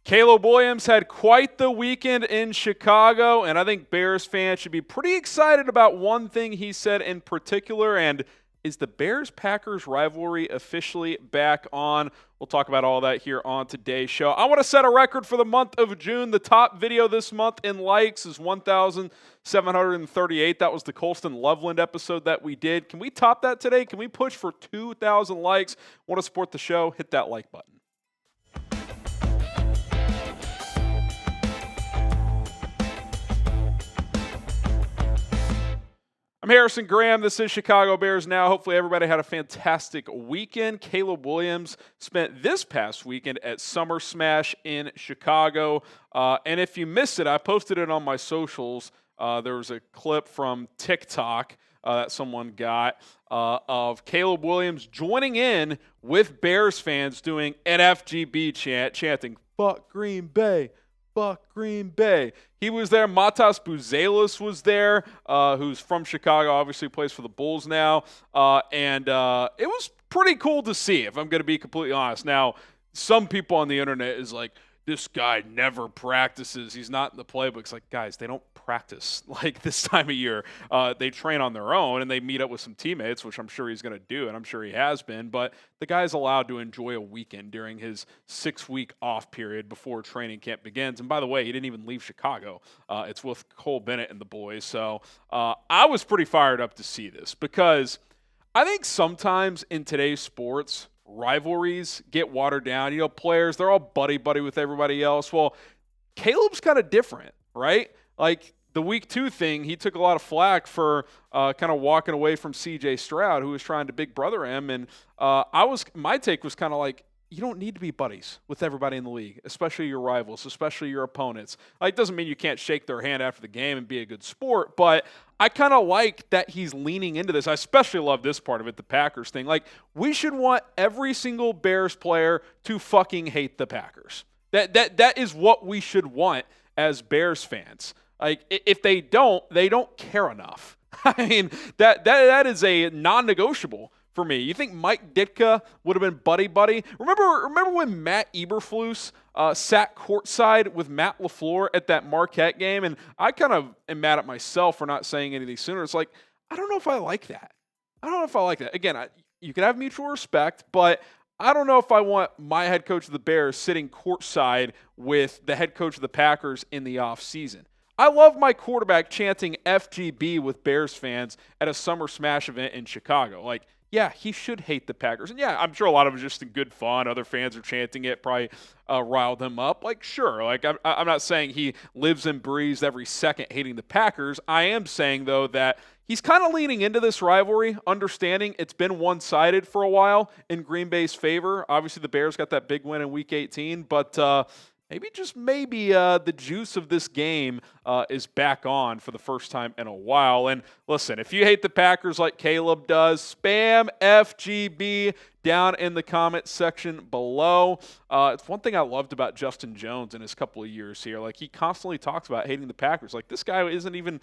Caleb Williams had quite the weekend in Chicago, and I think Bears fans should be pretty excited about one thing he said in particular, and is the Bears-Packers rivalry officially back on? We'll talk about all that here on today's show. I want to set a record for the month of June. The top video this month in likes is 1,738. That was the Colston Loveland episode that we did. Can we top that today? Can we push for 2,000 likes? Want to support the show? Hit that like button. I'm Harrison Graham. This is Chicago Bears Now. Hopefully everybody had a fantastic weekend. Caleb Williams spent this past weekend at Summer Smash in Chicago. And if you missed it, I posted it on my socials. There was a clip from TikTok that someone got of Caleb Williams joining in with Bears fans doing an FGB chant, chanting, "Fuck Green Bay. Fuck Green Bay." He was there. Matas Buzelis was there, who's from Chicago, obviously plays for the Bulls now. And it was pretty cool to see, if I'm going to be completely honest. Now, some people on the internet is like, this guy never practices. He's not in the playbook. It's like, guys, they don't practice like this time of year. They train on their own, and they meet up with some teammates, which I'm sure he's going to do, and I'm sure he has been. But the guy's allowed to enjoy a weekend during his 6-week off period before training camp begins. And by the way, he didn't even leave Chicago. It's with Cole Bennett and the boys. So I was pretty fired up to see this because I think sometimes in today's sports, rivalries get watered down. You know, players, they're all buddy-buddy with everybody else. Well, Caleb's kind of different, right? Like the week 2 thing, he took a lot of flack for kind of walking away from C.J. Stroud, who was trying to big brother him. And my take was kind of like, you don't need to be buddies with everybody in the league, especially your rivals, especially your opponents. Like, it doesn't mean you can't shake their hand after the game and be a good sport, but I kind of like that he's leaning into this. I especially love this part of it, the Packers thing. Like, we should want every single Bears player to fucking hate the Packers. That is what we should want as Bears fans. Like, if they don't care enough. I mean, that is a non-negotiable for me. You think Mike Ditka would have been buddy-buddy? Remember when Matt Eberflus sat courtside with Matt LaFleur at that Marquette game? And I kind of am mad at myself for not saying anything sooner. It's like, I don't know if I like that. Again, you can have mutual respect, but I don't know if I want my head coach of the Bears sitting courtside with the head coach of the Packers in the offseason. I love my quarterback chanting FGB with Bears fans at a Summer Smash event in Chicago. Like, yeah, he should hate the Packers. And yeah, I'm sure a lot of it is just in good fun. Other fans are chanting it, probably riled him up. Like, sure. Like, I'm not saying he lives and breathes every second hating the Packers. I am saying, though, that he's kind of leaning into this rivalry, understanding it's been one-sided for a while in Green Bay's favor. Obviously, the Bears got that big win in Week 18, but maybe the juice of this game is back on for the first time in a while. And listen, if you hate the Packers like Caleb does, spam FGB down in the comment section below. It's one thing I loved about Justin Jones in his couple of years here. Like, he constantly talks about hating the Packers. Like, this guy wasn't even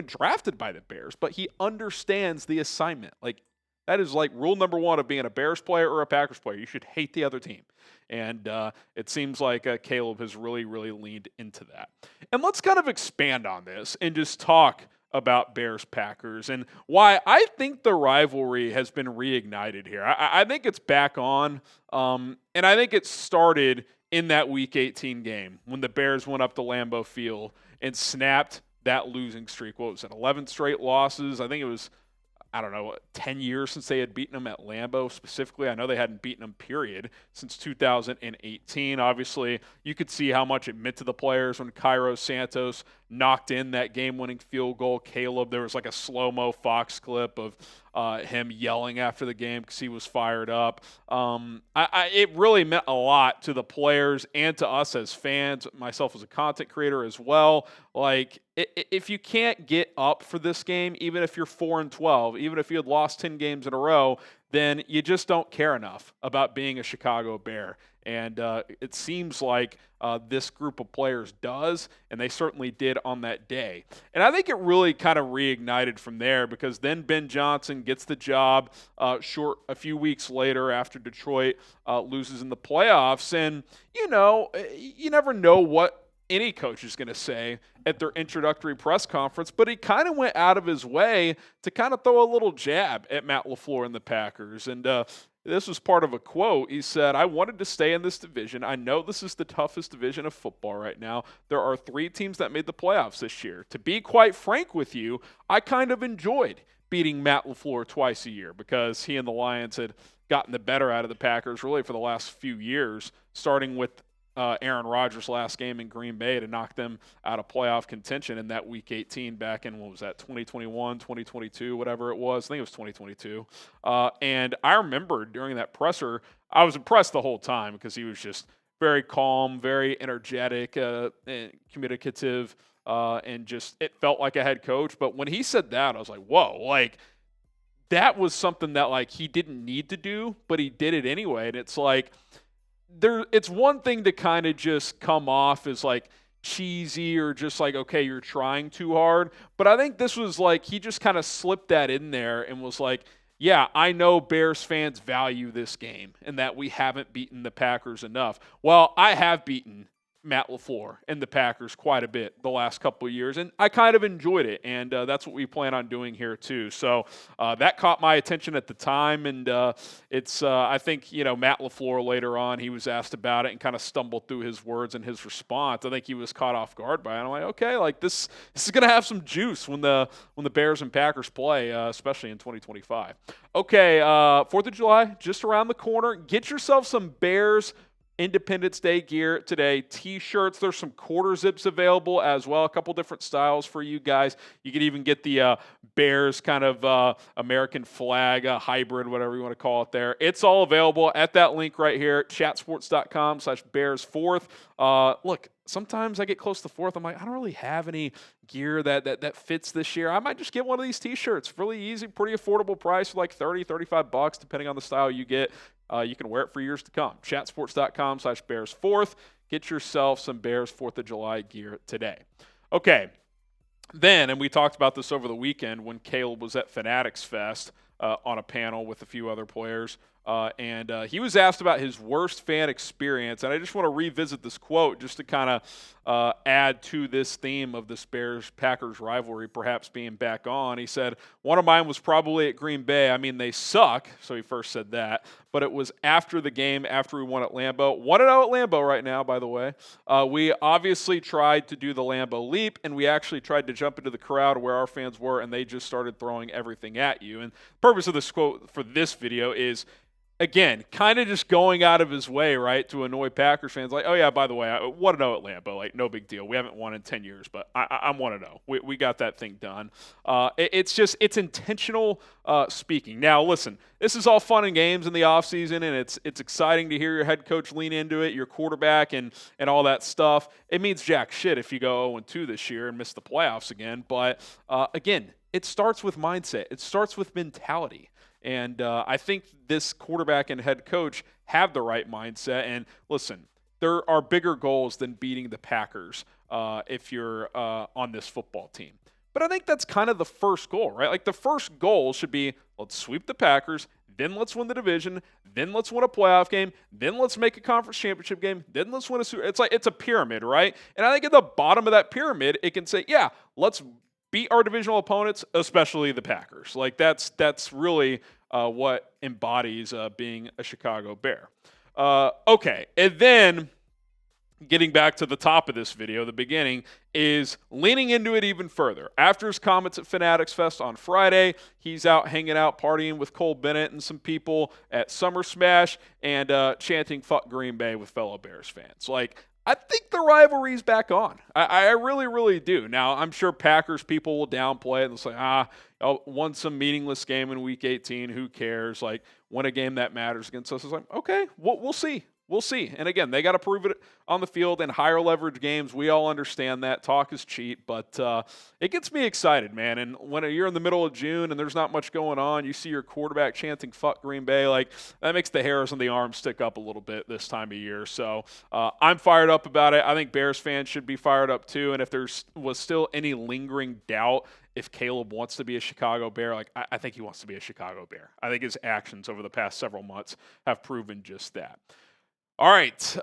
drafted by the Bears, but he understands the assignment. Like, that is like rule number 1 of being a Bears player or a Packers player. You should hate the other team. And it seems like Caleb has really, really leaned into that. And let's kind of expand on this and just talk about Bears-Packers and why I think the rivalry has been reignited here. I think it's back on, and I think it started in that Week 18 game when the Bears went up to Lambeau Field and snapped that losing streak. What was it, 11 straight losses? I think it was, 10 years since they had beaten them at Lambeau specifically. I know they hadn't beaten them, period, since 2018. Obviously, you could see how much it meant to the players when Cairo Santos knocked in that game-winning field goal. Caleb, there was like a slow-mo Fox clip of him yelling after the game because he was fired up. It really meant a lot to the players and to us as fans, myself as a content creator as well. Like, if you can't get up for this game, even if you're 4-12, even if you had lost 10 games in a row, then you just don't care enough about being a Chicago Bear. And it seems like this group of players does, and they certainly did on that day. And I think it really kind of reignited from there, because then Ben Johnson gets the job short a few weeks later after Detroit loses in the playoffs. And, you never know what any coach is going to say at their introductory press conference, but he kind of went out of his way to kind of throw a little jab at Matt LaFleur and the Packers. And this was part of a quote. He said, "I wanted to stay in this division. I know this is the toughest division of football right now. There are 3 teams that made the playoffs this year. To be quite frank with you, I kind of enjoyed beating Matt LaFleur twice a year, because he and the Lions had gotten the better out of the Packers really for the last few years, starting with Aaron Rodgers' last game in Green Bay to knock them out of playoff contention in that Week 18 back in, 2021, 2022, whatever it was. I think it was 2022. And I remember during that presser, I was impressed the whole time, because he was just very calm, very energetic, and communicative, and just it felt like a head coach. But when he said that, I was like, whoa, like that was something that like he didn't need to do, but he did it anyway. And it's like, it's one thing to kind of just come off as like cheesy or just like, okay, you're trying too hard. But I think this was like, he just kind of slipped that in there and was like, yeah, I know Bears fans value this game and that we haven't beaten the Packers enough. Well, I have beaten Matt LaFleur and the Packers quite a bit the last couple of years, and I kind of enjoyed it, and that's what we plan on doing here too. So that caught my attention at the time, and it's I think Matt LaFleur later on, he was asked about it and kind of stumbled through his words and his response. I think he was caught off guard by it. I'm like, okay, like this is going to have some juice when the Bears and Packers play, especially in 2025. Okay, 4th of July just around the corner. Get yourself some Bears Independence Day gear today. T-shirts, there's some quarter zips available as well, a couple different styles for you guys. You can even get the Bears kind of American flag hybrid, whatever you want to call it there. It's all available at that link right here, chatsports.com/Bears4th. Look, sometimes I get close to 4th. I'm like, I don't really have any gear that fits this year. I might just get one of these T-shirts. Really easy, pretty affordable price, for like $30, $35, depending on the style you get. You can wear it for years to come. Chatsports.com/Bears4th. Get yourself some Bears 4th of July gear today. Okay. Then, and we talked about this over the weekend when Caleb was at Fanatics Fest on a panel with a few other players, and he was asked about his worst fan experience, and I just want to revisit this quote just to kind of add to this theme of this Bears-Packers rivalry perhaps being back on. He said, one of mine was probably at Green Bay. I mean, they suck, so he first said that, but it was after the game, after we won at Lambeau. 1-0 at Lambeau right now, by the way. We obviously tried to do the Lambeau leap, and we actually tried to jump into the crowd where our fans were, and they just started throwing everything at you. And the purpose of this quote for this video is, again, kind of just going out of his way, right, to annoy Packers fans. Like, oh, yeah, by the way, I 1-0 at Lambeau. Like, no big deal. We haven't won in 10 years, but I'm 1-0. We got that thing done. It's intentional speaking. Now, listen, this is all fun and games in the offseason, and it's exciting to hear your head coach lean into it, your quarterback, and all that stuff. It means jack shit if you go 0-2 this year and miss the playoffs again. But, again, it starts with mindset. It starts with mentality. And I think this quarterback and head coach have the right mindset. And listen, there are bigger goals than beating the Packers if you're on this football team. But I think that's kind of the first goal, right? Like the first goal should be, let's sweep the Packers, then let's win the division, then let's win a playoff game, then let's make a conference championship game, then let's win a Super. It's a pyramid, right? And I think at the bottom of that pyramid, it can say, yeah, let's beat our divisional opponents, especially the Packers. Like that's really what embodies being a Chicago Bear. Okay, and then getting back to the top of this video, the beginning, is leaning into it even further. After his comments at Fanatics Fest on Friday, he's out hanging out, partying with Cole Bennett and some people at Summer Smash and chanting "Fuck Green Bay" with fellow Bears fans. Like, I think the rivalry's back on. I really, really do. Now, I'm sure Packers people will downplay it and say, won some meaningless game in Week 18. Who cares? Like, win a game that matters against us. It's like, okay, we'll see. we'll see. And again, they got to prove it on the field in higher leverage games. We all understand that. Talk is cheap, but it gets me excited, man. And when you're in the middle of June and there's not much going on, you see your quarterback chanting "fuck Green Bay," like that makes the hairs on the arm stick up a little bit this time of year. So I'm fired up about it. I think Bears fans should be fired up too. And if was still any lingering doubt if Caleb wants to be a Chicago Bear, like I think he wants to be a Chicago Bear. I think his actions over the past several months have proven just that. All right,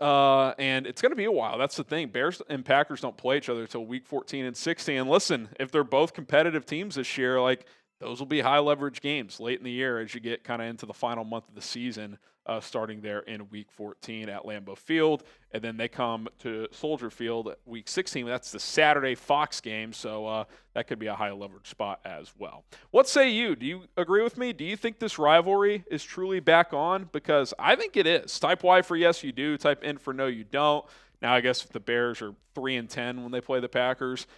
and it's going to be a while. That's the thing. Bears and Packers don't play each other until week 14 and 16. And listen, if they're both competitive teams this year, like those will be high leverage games late in the year as you get kind of into the final month of the season, starting there in week 14 at Lambeau Field. And then they come to Soldier Field at week 16. That's the Saturday Fox game, so that could be a high leverage spot as well. What say you? Do you agree with me? Do you think this rivalry is truly back on? Because I think it is. Type Y for yes, you do. Type N for no, you don't. Now, I guess if the Bears are 3-10 when they play the Packers,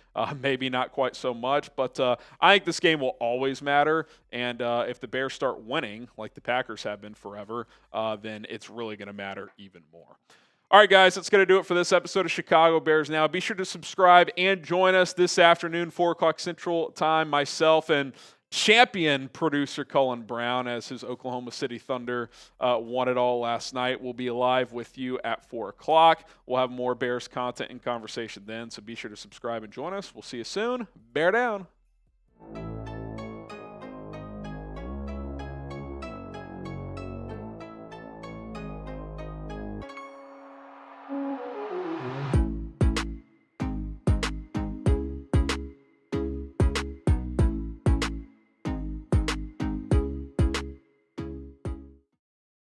maybe not quite so much. But I think this game will always matter. And if the Bears start winning, like the Packers have been forever, then it's really going to matter even more. All right, guys, that's going to do it for this episode of Chicago Bears Now. Be sure to subscribe and join us this afternoon, 4 o'clock Central Time. Myself and champion producer Cullen Brown, as his Oklahoma City Thunder won it all last night, will be live with you at 4 o'clock. We'll have more Bears content and conversation then, so be sure to subscribe and join us. We'll see you soon. Bear down.